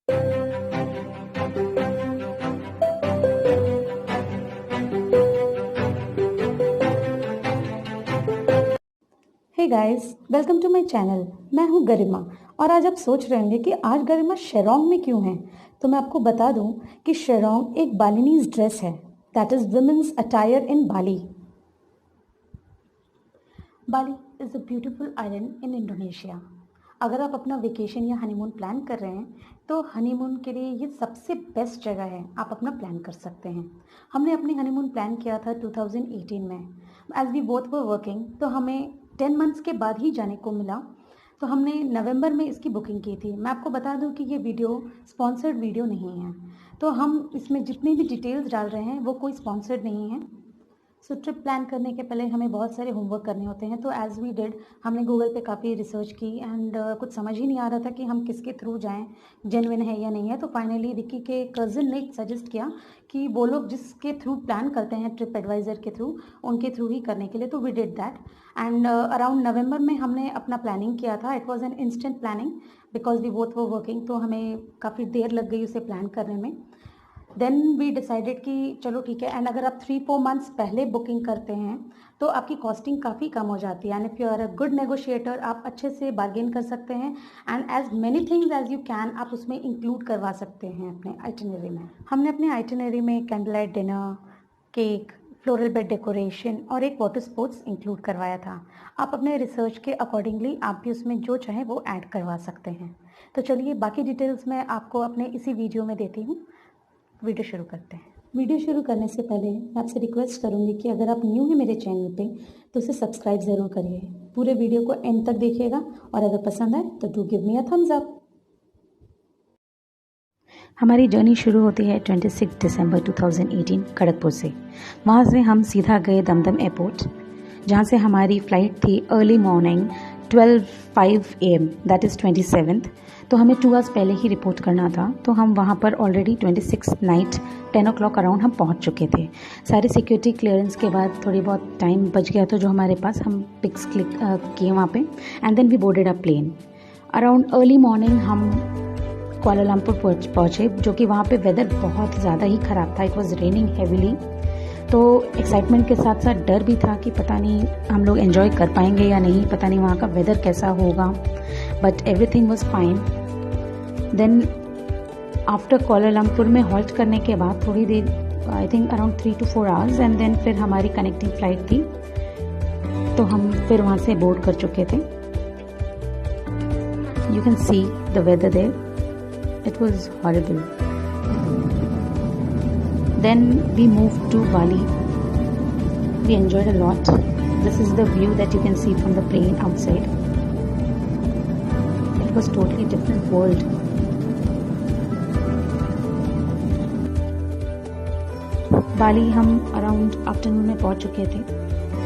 Hey guys, welcome to my channel. मैं हूं गरिमा और आज आप सोच रहे होंगे कि आज गरिमा शिलोंग में क्यों है। तो मैं आपको बता दूं कि शिलोंग एक बालिनीज ड्रेस है, that is women's attire in Bali. Bali is a beautiful island in Indonesia. अगर आप अपना वेकेशन या हनीमून प्लान कर रहे हैं तो हनीमून के लिए ये सबसे बेस्ट जगह है, आप अपना प्लान कर सकते हैं। हमने अपनी हनीमून प्लान किया था 2018 में। As we both were working तो हमें 10 मंथ्स के बाद ही जाने को मिला, तो हमने नवंबर में इसकी बुकिंग की थी। मैं आपको बता दूं कि ये वीडियो स्पॉन्सर्ड वीडियो नहीं है, तो हम इसमें जितनी भी डिटेल्स डाल रहे हैं वो कोई स्पॉन्सर्ड नहीं है। सो ट्रिप प्लान करने के पहले हमें बहुत सारे होमवर्क करने होते हैं, तो एज़ वी डिड हमने गूगल पे काफ़ी रिसर्च की एंड कुछ समझ ही नहीं आ रहा था कि हम किसके थ्रू जाएं, जेन्युइन है या नहीं है। तो फाइनली रिकी के कज़न ने सजेस्ट किया कि वो लोग जिसके थ्रू प्लान करते हैं ट्रिप एडवाइज़र के थ्रू, उनके थ्रू ही करने के लिए। तो we did that and around November में हमने अपना प्लानिंग किया था। It was an instant planning because we both were working, तो हमें काफ़ी देर लग गई उसे प्लान करने में। देन वी डिसाइडेड कि चलो ठीक है। एंड अगर आप 3-4 मंथ्स पहले बुकिंग करते हैं तो आपकी कॉस्टिंग काफ़ी कम हो जाती है। And if you are a good negotiator आप अच्छे से बार्गेन कर सकते हैं and as many things as you can आप उसमें इंक्लूड करवा सकते हैं अपने आइटिनरी में। हमने अपने आइटिनरी में candle light dinner, cake, floral bed decoration और एक वाटर स्पोर्ट्स इंक्लूड करवाया था। आप अपने रिसर्च के अकॉर्डिंगली आप भी उसमें जो चाहें वो ऐड करवा सकते हैं। तो चलिए बाकी डिटेल्स मैं आपको अपने इसी वीडियो में देती हूँ। वीडियो शुरू करते हैं। वीडियो शुरू करने से पहले मैं आपसे रिक्वेस्ट करूंगी कि अगर आप न्यू हैं मेरे चैनल पे तो उसे सब्सक्राइब ज़रूर करिए। पूरे वीडियो को एंड तक देखिएगा और अगर पसंद आए तो do give me a thumbs up. हमारी जर्नी शुरू होती है 26 दिसंबर 2018 खड़गपुर से। वहाँ से हम सीधा गए दमदम एयरपोर्ट, जहाँ से हमारी फ़्लाइट थी early morning 12:05 AM, that is 27th। तो हमें 2 आवर्स पहले ही रिपोर्ट करना था, तो हम वहाँ पर ऑलरेडी 26 नाइट 10 o'clock अराउंड हम पहुँच चुके थे। सारी सिक्योरिटी क्लियरेंस के बाद थोड़ी बहुत टाइम बच गया था जो हमारे पास, हम पिक्स क्लिक किए वहाँ पे and then we boarded a plane. Around early morning हम कुआलालंपुर पहुँचे, जो कि वहाँ पे वेदर बहुत ज़्यादा ही ख़राब था। It was raining heavily. तो एक्साइटमेंट के साथ साथ डर भी था कि पता नहीं हम लोग एंजॉय कर पाएंगे या नहीं, पता नहीं वहाँ का वेदर कैसा होगा, but everything was fine. Then after Kuala Lumpur में हॉल्ट करने के बाद थोड़ी देर, I think around 3 to 4 hours, and then फिर हमारी कनेक्टिंग फ़्लाइट थी, तो हम फिर वहाँ से बोर्ड कर चुके थे। You can see the weather there, it was horrible. Then we moved to Bali. We enjoyed a lot. This is the view that you can see from the plane outside. It was totally different world. बाली हम around afternoon में पहुंच चुके थे।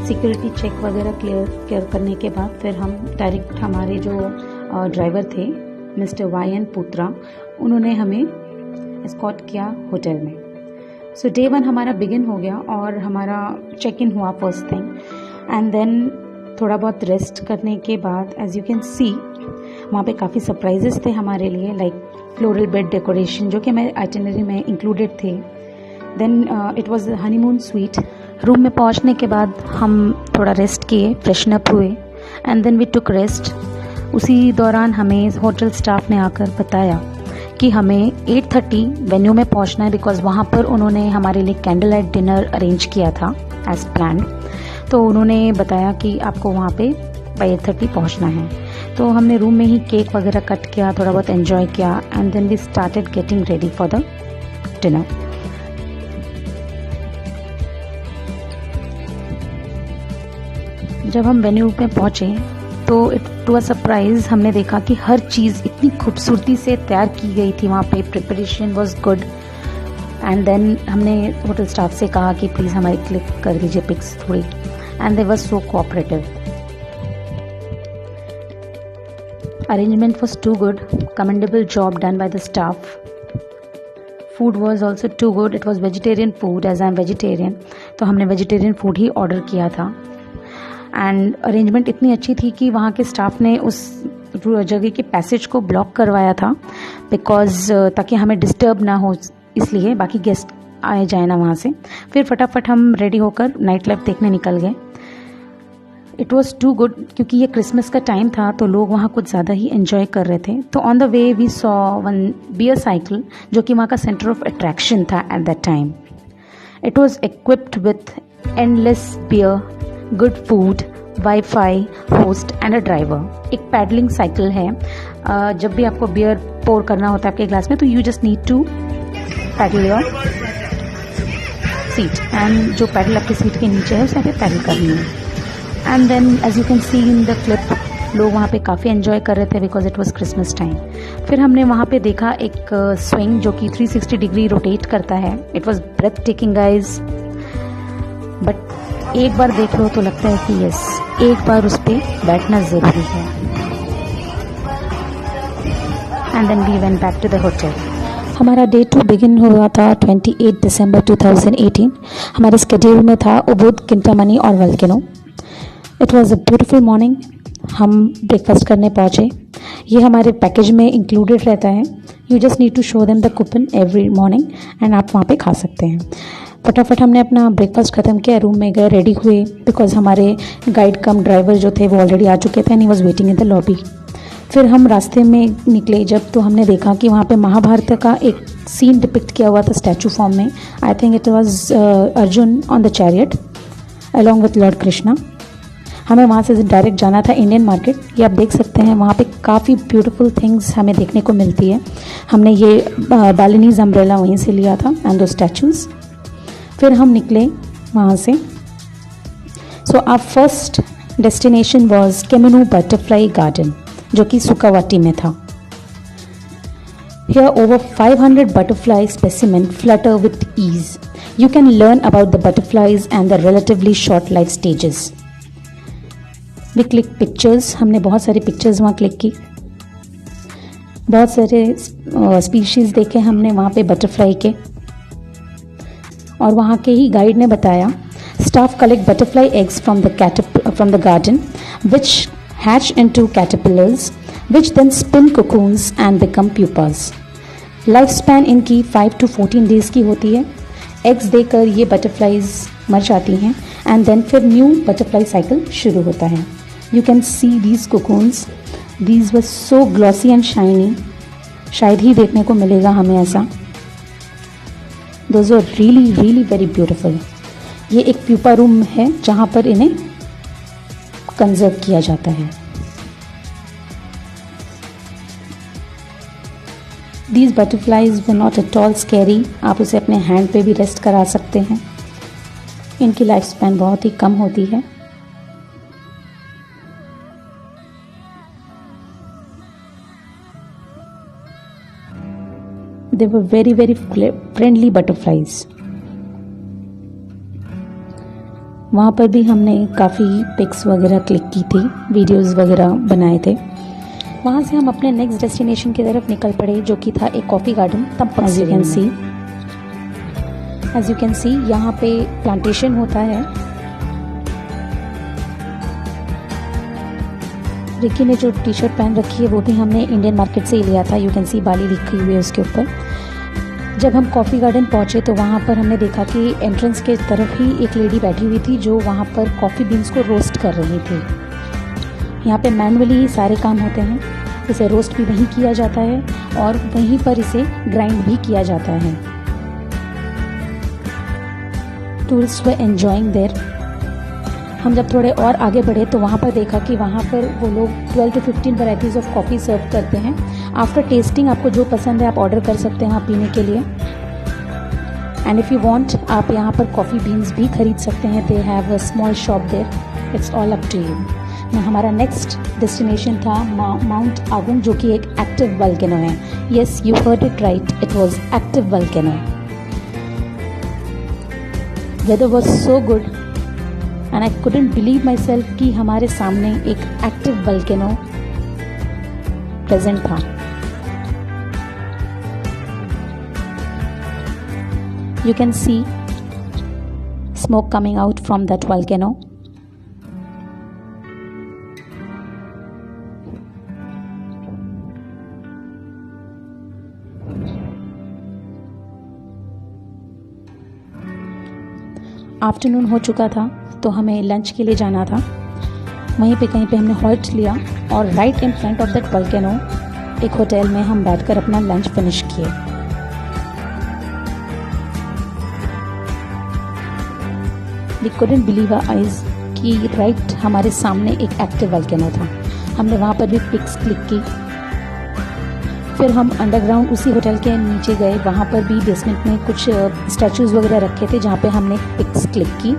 Security check वगैरह clear करने के बाद फिर हम डायरेक्ट, हमारे जो ड्राइवर थे मिस्टर YN पुत्रा, उन्होंने हमें एस्कॉर्ट किया होटल में। सो डे 1 हमारा बिगिन हो गया और हमारा चेक इन हुआ फर्स्ट थिंग, एंड देन थोड़ा बहुत रेस्ट करने के बाद एज यू कैन सी वहाँ पे काफ़ी सरप्राइजेस थे हमारे लिए, लाइक फ्लोरल बेड डेकोरेशन जो कि हमारे आइटिनरी में इंक्लूडेड थे। Then it was honeymoon suite. Room में पहुँचने के बाद हम थोड़ा रेस्ट किए, फ्रेशन अप हुए and then we took rest. उसी दौरान हमें होटल स्टाफ ने आकर बताया कि हमें 8:30 वेन्यू में पहुंचना है, बिकॉज वहाँ पर उन्होंने हमारे लिए कैंडल लाइट डिनर अरेंज किया था एज प्लान। तो उन्होंने बताया कि आपको वहाँ पे बाय 8:30 पहुँचना है। तो हमने रूम में ही केक वगैरह कट किया, थोड़ा बहुत एंजॉय किया and then we started getting ready for the dinner. जब हम वेन्यू में पहुँचे तो इट टू अ सरप्राइज हमने देखा कि हर चीज़ इतनी खूबसूरती से तैयार की गई थी वहाँ पे। Preparation was good and then हमने होटल स्टाफ से कहा कि प्लीज़ हमारी क्लिक कर दीजिए पिक्स थोड़ी, and they was so cooperative. Arrangement was too good, commendable job done by the staff. Food was also too good, it was vegetarian food, as I am vegetarian, तो हमने vegetarian food ही order किया था। And arrangement इतनी अच्छी थी कि वहाँ के स्टाफ ने उस जगह के पैसेज को ब्लॉक करवाया था, बिकॉज ताकि हमें डिस्टर्ब ना हो, इसलिए बाकी गेस्ट आए जाए ना वहाँ से। फिर फटाफट हम रेडी होकर नाइट लाइफ देखने निकल गए। इट वॉज़ टू गुड, क्योंकि ये क्रिसमस का टाइम था तो लोग वहाँ कुछ ज़्यादा ही एंजॉय कर रहे थे। तो on the way we saw one beer cycle, जो कि वहाँ का सेंटर ऑफ अट्रैक्शन था at that time. It was equipped with endless beer, good food, wifi, host and a driver. एक पैडलिंग साइकिल है। जब भी आपको बियर पोर करना होता है आपके ग्लास में, तो you just need to pedal your seat, and जो पैडल आपकी सीट के नीचे है उसे पे पैडल करनी है। And then as you can see in the clip, लोग वहाँ पे काफ़ी एंजॉय कर रहे थे because it was Christmas time. फिर हमने वहाँ पे देखा एक स्विंग जो कि 360 डिग्री रोटेट करता है। It was breathtaking guys, but एक बार देख लो तो लगता है कि यस, एक बार उस पर बैठना ज़रूरी है। And then we went back to the hotel. हमारा डे 2 बिगिन हुआ था 28 दिसंबर 2018। हमारे स्केड्यूल में था उबुद, किंटामनी और volcano. It was a beautiful morning. हम ब्रेकफास्ट करने पहुँचे। ये हमारे पैकेज में इंक्लूडेड रहता है। You just need to show them the coupon every morning and आप वहाँ पे खा सकते हैं। फटाफट हमने अपना ब्रेकफास्ट ख़त्म किया, रूम में गए, रेडी हुए, बिकॉज हमारे गाइड कम ड्राइवर जो थे वो ऑलरेडी आ चुके थे and he was waiting in the lobby. फिर हम रास्ते में निकले जब, तो हमने देखा कि वहाँ पे महाभारत का एक सीन डिपिक्ट किया हुआ था स्टैचू फॉर्म में। I think it was Arjun on the chariot along with Lord Krishna. हमें वहाँ से डायरेक्ट जाना था इंडियन मार्केट। ये आप देख सकते हैं, वहाँ पे काफ़ी ब्यूटीफुल थिंग्स हमें देखने को मिलती है। हमने ये बालिनीज अम्ब्रेला वहीं से लिया था एंड दो स्टैचूज़। फिर हम निकले वहाँ से। So our first destination was Kemenuh butterfly garden, जो कि सुकावाटी में था। Here over 500 butterfly specimen flutter with ease. You can learn about the butterflies and the relatively short life stages. We click pictures. हमने बहुत सारी पिक्चर्स वहाँ click की। बहुत सारे स्पीशीज़ देखे हमने वहाँ पे बटरफ्लाई के। और वहाँ के ही गाइड ने बताया, staff collect butterfly eggs from the garden, which hatch into caterpillars, which then spin cocoons and become pupas. Life span इनकी 5 to 14 डेज़ की होती है। एग्स देकर ये बटरफ्लाइज मर जाती हैं एंड देन फिर न्यू बटरफ्लाई साइकिल शुरू होता है। You can see these cocoons, these were so glossy and shiny. शायद ही देखने को मिलेगा हमें ऐसा। Those are really really very beautiful. ये एक प्यूपा रूम है जहाँ पर इन्हें कंजर्व किया जाता है। These butterflies were not at all scary. आप उसे अपने हैंड पे भी रेस्ट करा सकते हैं। इनकी लाइफ स्पैन बहुत ही कम होती है। They were very very friendly butterflies. वहाँ पर भी हमने काफ़ी पिक्स वगैरह क्लिक की थी, वीडियोस वगैरह बनाए थे। वहाँ से हम अपने नेक्स्ट डेस्टिनेशन की तरफ निकल पड़े, जो कि था एक कॉफ़ी गार्डन तंपक। एज यू कैन सी यहाँ पे प्लांटेशन होता है। रिकी ने जो टी शर्ट पहन रखी है वो भी हमने इंडियन मार्केट से ही लिया था। यू कैन सी बाली लिखी हुई है उसके ऊपर। जब हम कॉफ़ी गार्डन पहुँचे तो वहाँ पर हमने देखा कि एंट्रेंस के तरफ ही एक लेडी बैठी हुई थी जो वहाँ पर कॉफ़ी बीन्स को रोस्ट कर रही थी। यहाँ पे मैनुअली ही सारे काम होते हैं। इसे रोस्ट भी वहीं किया जाता है और वहीं पर इसे ग्राइंड भी किया जाता है। Tourist were enjoying there. हम जब थोड़े और आगे बढ़े तो वहाँ पर देखा कि वहाँ पर वो लोग 12 to 15 varieties of coffee serve करते हैं। आफ्टर टेस्टिंग आपको जो पसंद है आप ऑर्डर कर सकते हैं पीने के लिए। एंड इफ़ यू वांट आप यहाँ पर कॉफ़ी बीन्स भी खरीद सकते हैं। They have a small shop there. It's all up to you. हमारा नेक्स्ट डेस्टिनेशन था माउंट आगुंग, जो कि एक एक्टिव वल्केनो है। Yes, you heard it right, it was active volcano. Weather was so good and I couldn't believe myself कि हमारे सामने एक एक्टिव वल्केनो प्रेजेंट था। You can see smoke coming out from that volcano. Afternoon हो चुका था तो हमें लंच के लिए जाना था। वहीं पे कहीं पे हमने हॉल्ट लिया और right in front of that volcano एक होटल में हम बैठकर अपना लंच फिनिश किए। We couldn't believe our eyes कि राइट हमारे सामने एक एक्टिव वोल्केनो था। हमने वहाँ पर भी पिक्स क्लिक की। फिर हम अंडरग्राउंड उसी होटल के नीचे गए, वहाँ पर भी बेसमेंट में कुछ स्टैचूज़ वगैरह रखे थे जहाँ पे हमने पिक्स क्लिक की।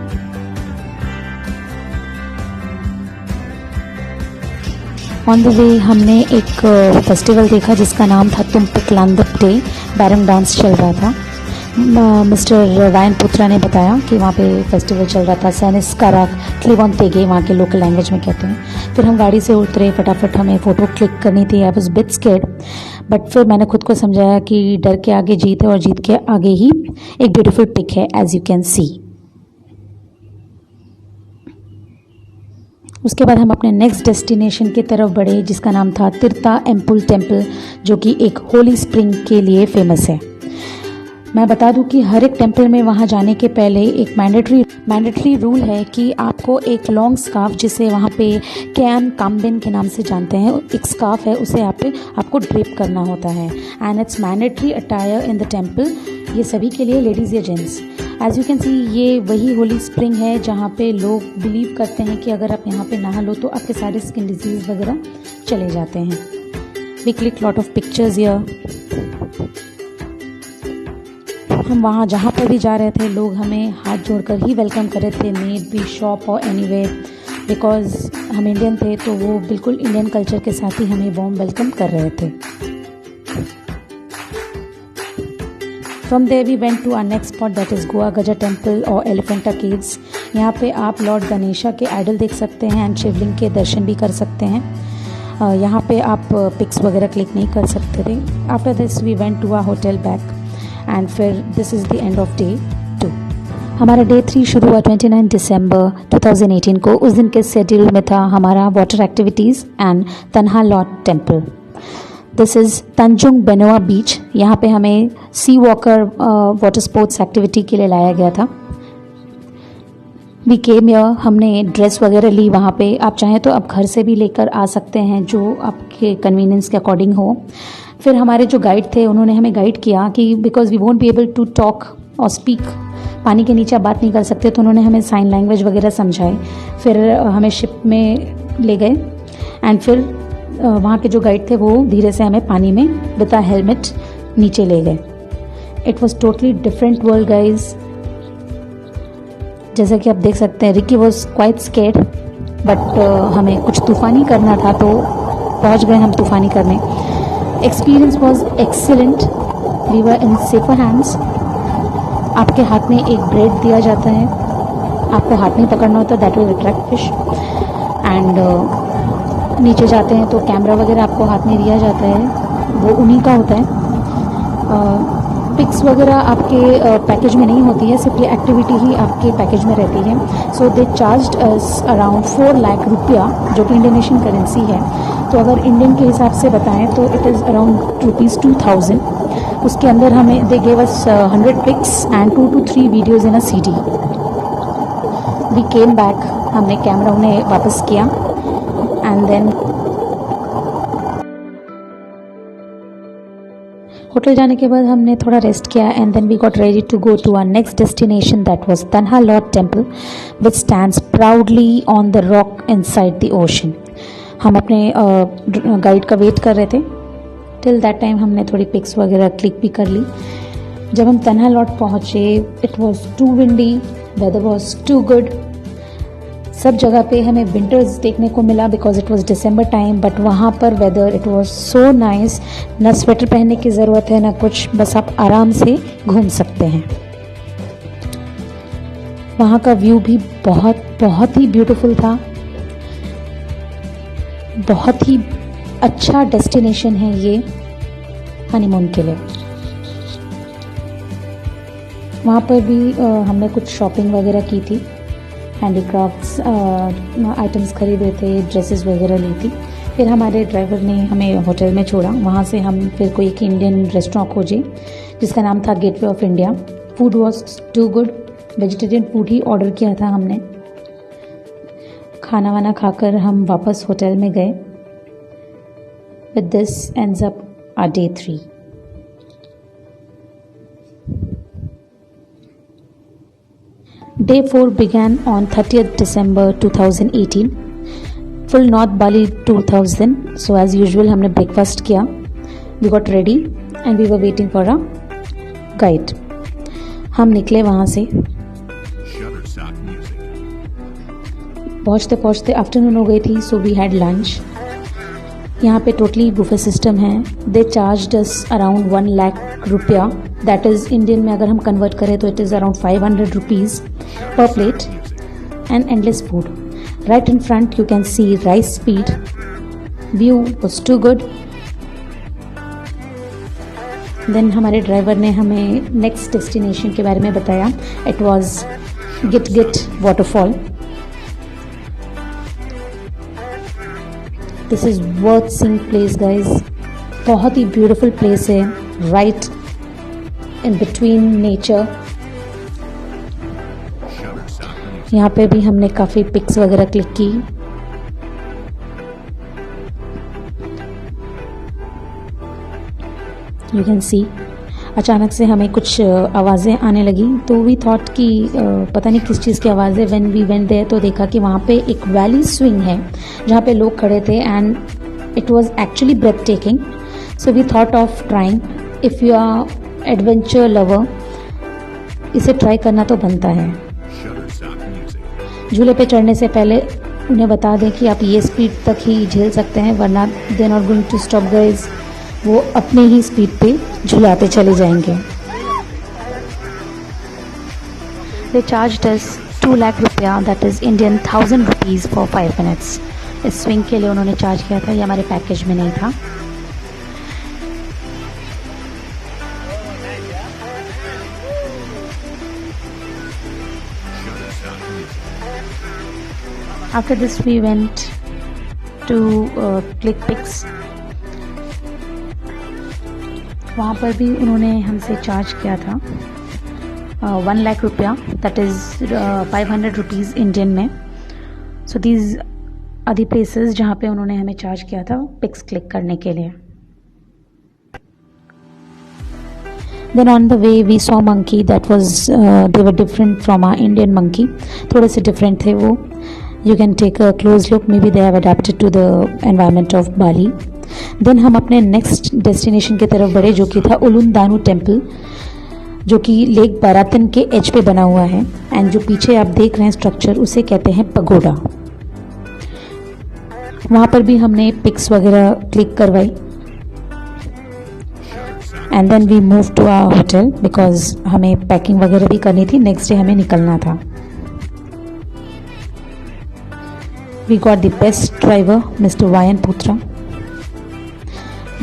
ऑन द वे हमने एक फेस्टिवल देखा जिसका नाम था तुम्पिकलांदप डे। बैरम डांस चल रहा था। मिस्टर वायन पुत्रा ने बताया कि वहाँ पे फेस्टिवल चल रहा था। सैनिस्कारा क्लिवोंतेगे वहाँ के लोकल लैंग्वेज में कहते हैं। फिर हम गाड़ी से उतरे, फटाफट हमें फ़ोटो क्लिक करनी थी। I was bit scared, but फिर मैंने खुद को समझाया कि डर के आगे जीत है और जीत के आगे ही एक ब्यूटीफुल पिक है, एज यू कैन सी। उसके बाद हम अपने नेक्स्ट डेस्टिनेशन की तरफ बढ़े जिसका नाम था तिरता एम्पुल टेम्पल, जो कि एक होली स्प्रिंग के लिए फेमस है। मैं बता दूं कि हर एक टेम्पल में वहाँ जाने के पहले एक मैंडेटरी रूल है कि आपको एक लॉन्ग स्कार्फ, जिसे वहाँ पे कैन काम्बिन के नाम से जानते हैं, एक स्कार्फ है, उसे आपको ड्रेप करना होता है। And it's mandatory attire in the temple. ये सभी के लिए, लेडीज़ या gents. As you can see ये वही होली स्प्रिंग है जहाँ पे लोग बिलीव करते हैं कि अगर आप यहाँ पे नहा लो तो आपके सारे स्किन डिजीज़ वगैरह चले जाते हैं। We click lot of pictures here. हम वहाँ जहाँ पर भी जा रहे थे लोग हमें हाथ जोड़कर ही वेलकम कर रहे थे, मेड बी शॉप और एनीवेयर, बिकॉज हम इंडियन थे तो वो बिल्कुल इंडियन कल्चर के साथ ही हमें वार्म वेलकम कर रहे थे। From there we went to our next spot, that is Goa Gajah temple और एलिफेंटा केव्स। यहाँ पे आप लॉर्ड गणेशा के आइडल देख सकते हैं एंड शिवलिंग के दर्शन भी कर सकते हैं। यहाँ पे आप पिक्स वगैरह क्लिक नहीं कर सकते थे। After this we went to our hotel back and फिर this is the end of day 2। हमारा डे 3 शुरू हुआ 29 दिसंबर 2018 को। उस दिन के शेड्यूल में था हमारा water activities and Tanah Lot temple. This is Tanjung Benoa beach. यहाँ पे हमें sea walker water sports activity के लिए लाया गया था। वी केम हियर, हमने ड्रेस वगैरह ली वहाँ पे। आप चाहें तो आप घर से भी लेकर आ सकते हैं, जो आपके कन्वीनियंस के अकॉर्डिंग हो। फिर हमारे जो गाइड थे उन्होंने हमें गाइड किया कि because we won't be able to talk और स्पीक, पानी के नीचे आप बात नहीं कर सकते, तो उन्होंने हमें साइन लैंग्वेज वगैरह समझाई। फिर हमें शिप में ले गए एंड फिर वहाँ के जो गाइड थे वो धीरे से हमें पानी में विद हेलमेट नीचे ले गए। It was totally different world guys. जैसा कि आप देख सकते हैं, Ricky was quite scared, but हमें कुछ तूफ़ानी करना था तो पहुँच गए हम तूफ़ानी करने। Experience was excellent. We were in safer hands. आपके हाथ में एक ब्रेड दिया जाता है, आपको हाथ नहीं पकड़ना होता, that will attract fish. And नीचे जाते हैं तो कैमरा वगैरह आपको हाथ में दिया जाता है, वो उन्हीं का होता है। पिक्स वगैरह आपके पैकेज में नहीं होती है, सिर्फ ये एक्टिविटी ही आपके पैकेज में रहती है। सो दे चार्ज्ड अराउंड 4 लाख रुपया, जो कि इंडोनेशियन करेंसी है। तो अगर इंडियन के हिसाब से बताएं तो इट इज़ अराउंड ₹2000। उसके अंदर हमें they gave us 100 pics and 2 to 3 videos in a CD। We came back, हमने कैमरा उन्हें वापस किया एंड देन होटल जाने के बाद हमने थोड़ा रेस्ट किया and then we got ready to go to our next destination, that was Tanah Lot temple which stands proudly on the rock inside the ocean. हम अपने गाइड का वेट कर रहे थे। टिल दैट टाइम हमने थोड़ी pics वगैरह click भी कर ली। जब हम तन्हा लॉर्ड पहुँचे, it was too windy, weather was too good. सब जगह पे हमें विंटर्स देखने को मिला because it was December time, but वहाँ पर weather it was so nice. ना स्वेटर पहनने की ज़रूरत है ना कुछ, बस आप आराम से घूम सकते हैं। वहाँ का व्यू भी बहुत ही ब्यूटीफुल था। बहुत ही अच्छा डेस्टिनेशन है ये हनीमून के लिए। वहाँ पर भी हमने कुछ शॉपिंग वगैरह की थी, हैंडीक्राफ्ट्स आइटम्स खरीदे थे, ड्रेसेस वगैरह ली थी। फिर हमारे ड्राइवर ने हमें होटल में छोड़ा। वहाँ से हम फिर कोई एक इंडियन रेस्टोरेंट खोजे जिसका नाम था Gateway of India. Food was too good, vegetarian food ही ऑर्डर किया था हमने। खाना वाना खाकर हम वापस होटल में गए। With this ends up our day 3। Day 4 began on 30th December 2018. Full North Bali 2000. So as usual हमने breakfast किया. We got ready and we were waiting for a guide. हम निकले वहाँ से। पहुँचते पहुँचते आफ्टरनून हो गई थी, so we had lunch. यहाँ पे टोटली बुफे सिस्टम है। They charge us around 1 lakh रुपया, दैट इज़ इंडियन में अगर हम कन्वर्ट करें तो it is around 500 rupees per plate and endless food. Right in front you can see rice feed. View was too good. Then हमारे driver ने हमें next destination के बारे में बताया. It was Git waterfall. This is worth seeing place guys. बहुत ही beautiful place है, right in between nature. यहाँ पे भी हमने काफ़ी पिक्स वगैरह क्लिक की। यू कैन सी अचानक से हमें कुछ आवाज़ें आने लगी, तो वी थॉट कि पता नहीं किस चीज़ की आवाज़ है। व्हेन वी वेंट देयर तो देखा कि वहाँ पे एक वैली स्विंग है जहाँ पे लोग खड़े थे and it was actually breathtaking. So we thought of trying. If you are adventure lover, इसे ट्राई करना तो बनता है। झूले पे चढ़ने से पहले उन्हें बता दें कि आप ये स्पीड तक ही झेल सकते हैं, वरना they not going to stop guys. वो अपने ही स्पीड पे झुलाते चले जाएंगे। दे चार्ज अस 2 लाख रुपया, that is Indian 1000 rupees for 5 minutes. इस स्विंग के लिए उन्होंने चार्ज किया था, ये हमारे पैकेज में नहीं था। After this we went to click pics. वहाँ पर भी उन्होंने हमसे चार्ज किया था 1 लाख रुपया, दैट इज़ 500 रुपीज़ इंडियन में। So these are the places जहाँ पे उन्होंने हमें चार्ज किया था पिक्स क्लिक करने के लिए। Then on the way we saw monkey that was they were different from our Indian monkey. थोड़े से different थे वो। You can take a close look. Maybe they have adapted to the environment of Bali. Then हम अपने next destination की तरफ बढ़े, जो कि था उलुंदानु टेम्पल, जो कि लेक बारातन के एज पे बना हुआ है। एंड जो पीछे आप देख रहे हैं स्ट्रक्चर, उसे कहते हैं पगोडा। वहाँ पर भी हमने पिक्स वगैरह क्लिक करवाई। And then we move to our hotel because हमें पैकिंग वगैरह भी करनी थी, नेक्स्ट डे हमें निकलना था। We got the best driver, Mr. Vayan Putra.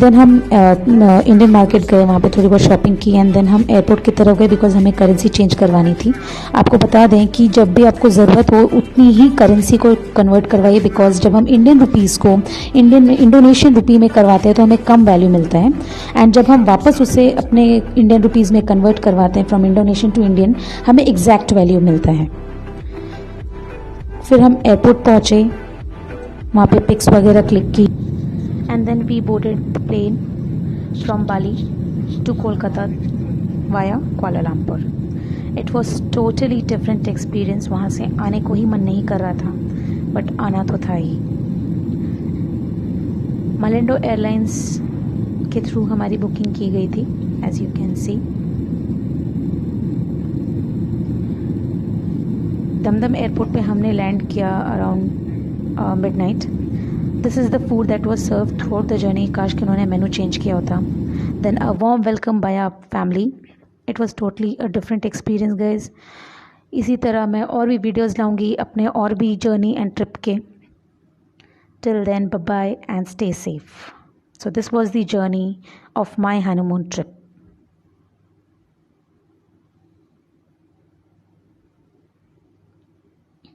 Then हम इंडियन मार्केट गए, वहाँ पे थोड़ी बहुत शॉपिंग की एंड देन हम एयरपोर्ट की तरफ गए बिकॉज हमें करेंसी चेंज करवानी थी। आपको बता दें कि जब भी आपको ज़रूरत हो उतनी ही करेंसी को कन्वर्ट करवाइए, बिकॉज जब हम इंडियन रुपीज़ को इंडोनेशियन रुपी में करवाते हैं तो हमें कम वैल्यू मिलता है, एंड जब हम वापस उसे अपने इंडियन रुपीज़ में कन्वर्ट करवाते हैं फ्रॉम इंडोनेशियन टू इंडियन, हमें एग्जैक्ट वैल्यू मिलता है। फिर हम एयरपोर्ट पहुँचे, वहाँ पे पिक्स वगैरह क्लिक की and then we boarded the plane from Bali to Kolkata via Kuala Lumpur. It was totally different experience. वहाँ से आने को ही मन नहीं कर रहा था, बट आना तो था ही। मालेंडो एयरलाइंस के थ्रू हमारी बुकिंग की गई थी, as you can see. Dum Dum airport पे हमने लैंड किया around midnight. This is the food that was serve throughout the journey. काश कि उन्होंने मेनू चेंज किया होता। Then a warm welcome by our family. It was totally a different experience guys. इसी तरह मैं और भी वीडियोज़ लाऊंगी अपने और भी जर्नी एंड ट्रिप के। Till then bye bye and stay safe. So this was the journey of my honeymoon trip.